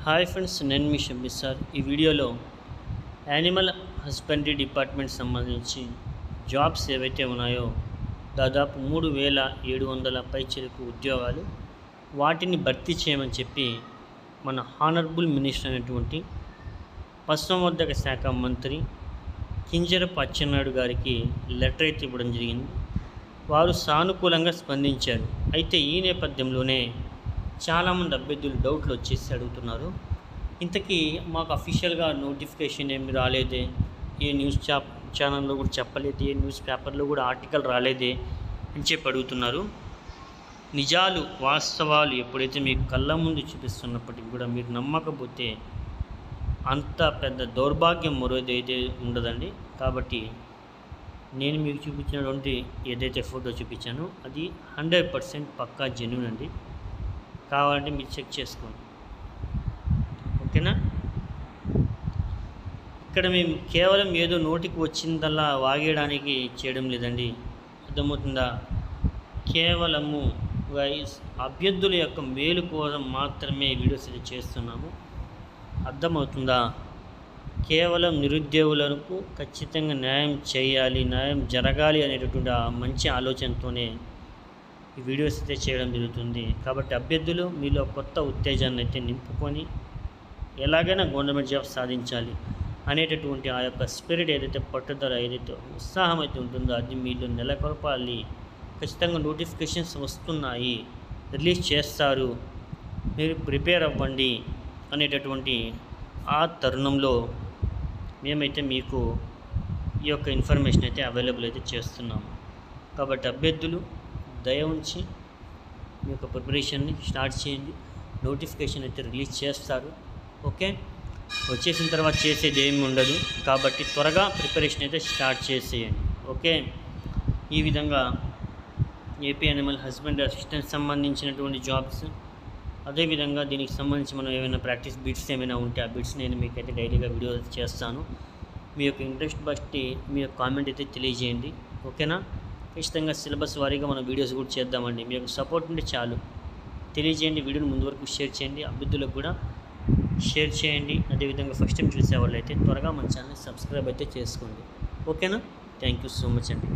Hi friends, నేను మీ Shabbi sir. ఈ వీడియోలో యానిమల్ హస్బెండరీ డిపార్ట్మెంట్ సంబంధించి జాబ్స్ ఏవైతే ఉన్నాయో దాదాపు 3700 పైచిలకు ఉద్యోగాలు, వాటిని భర్తీ చేయమని చెప్పి మన హానరబుల్ మినిస్టర్ అయినటువంటి పశుసంవర్ధక శాఖ మంత్రి కింజరాపు అచ్చెన్నాయుడు గారికి లెటర్ అయితే ఇవ్వడం జరిగింది. వారు సానుకూలంగా స్పందించారు. అయితే ఈ నేపథ్యంలోనే చాలామంది అభ్యర్థులు డౌట్లు వచ్చేసి అడుగుతున్నారు, ఇంతకీ మాకు అఫీషియల్గా నోటిఫికేషన్ ఏమి రాలేదే, ఏ న్యూస్ ఛానల్లో కూడా చెప్పలేదే, ఏ న్యూస్ పేపర్లో కూడా ఆర్టికల్ రాలేదే అని చెప్పి అడుగుతున్నారు. నిజాలు వాస్తవాలు ఎప్పుడైతే మీకు కళ్ళ ముందు చూపిస్తున్నప్పటికీ కూడా మీరు నమ్మకపోతే అంత పెద్ద దౌర్భాగ్యం మరోదైతే ఉండదండి. కాబట్టి నేను మీకు చూపించినటువంటి ఏదైతే ఫోటో చూపించానో అది 100% పక్కా జెన్యూన్ అండి. కావాలంటే మీరు చెక్ చేసుకోండి, ఓకేనా. ఇక్కడ మేము కేవలం ఏదో నోటికి వచ్చిందల్లా వాగేయడానికి చేయడం లేదండి, అర్థమవుతుందా. కేవలము అభ్యర్థుల యొక్క మేలు కోసం మాత్రమే వీడియోస్ అయితే చేస్తున్నాము, అర్థమవుతుందా. కేవలం నిరుద్యోగులకు ఖచ్చితంగా న్యాయం చేయాలి, న్యాయం జరగాలి అనేటటువంటి ఆ మంచి ఆలోచనతోనే ఈ వీడియోస్ అయితే చేయడం జరుగుతుంది. కాబట్టి అభ్యర్థులు మీలో కొత్త ఉత్తేజాన్ని అయితే నింపుకొని ఎలాగైనా గవర్నమెంట్ జాబ్ సాధించాలి అనేటటువంటి ఆ యొక్క స్పిరిట్ ఏదైతే, పట్టుదల ఏదైతే, ఉత్సాహం అయితే ఉంటుందో అది మీలో నెలకొల్పాలి. ఖచ్చితంగా నోటిఫికేషన్స్ వస్తున్నాయి, రిలీజ్ చేస్తారు, మీరు ప్రిపేర్ అవ్వండి అనేటటువంటి ఆ తరుణంలో మేమైతే మీకు ఈ యొక్క ఇన్ఫర్మేషన్ అయితే అవైలబుల్ అయితే చేస్తున్నాము. కాబట్టి అభ్యర్థులు దయ ఉంచి మీ యొక్క ప్రిపరేషన్ని స్టార్ట్ చేయండి. నోటిఫికేషన్ అయితే రిలీజ్ చేస్తారు, ఓకే. వచ్చేసిన తర్వాత చేసేది ఏమి ఉండదు, కాబట్టి త్వరగా ప్రిపరేషన్ అయితే స్టార్ట్ చేసేయండి, ఓకే. ఈ విధంగా ఏపీ యానిమల్ హస్బెండరీ అసిస్టెంట్ సంబంధించినటువంటి జాబ్స్, అదేవిధంగా దీనికి సంబంధించి మనం ఏమైనా ప్రాక్టీస్ బిట్స్ ఏమైనా ఉంటే ఆ బిట్స్ నేను మీకైతే డైలీగా వీడియో చేస్తాను. మీ యొక్క ఇంట్రెస్ట్ బట్టి మీ యొక్క కామెంట్ అయితే తెలియజేయండి, ఓకేనా. ఖచ్చితంగా సిలబస్ వారీగా మనం వీడియోస్ కూడా చేద్దామండి. మీ యొక్క సపోర్ట్ ఉంటే చాలు, తెలియజేయండి. వీడియోని ముందు వరకు షేర్ చేయండి, అభ్యర్థులకు కూడా షేర్ చేయండి. అదేవిధంగా ఫస్ట్ టైం చూసేవాళ్ళు అయితే త్వరగా మన ఛానల్ సబ్స్క్రైబ్ అయితే చేసుకోండి, ఓకేనా. థ్యాంక్ యూ సో మచ్ అండి.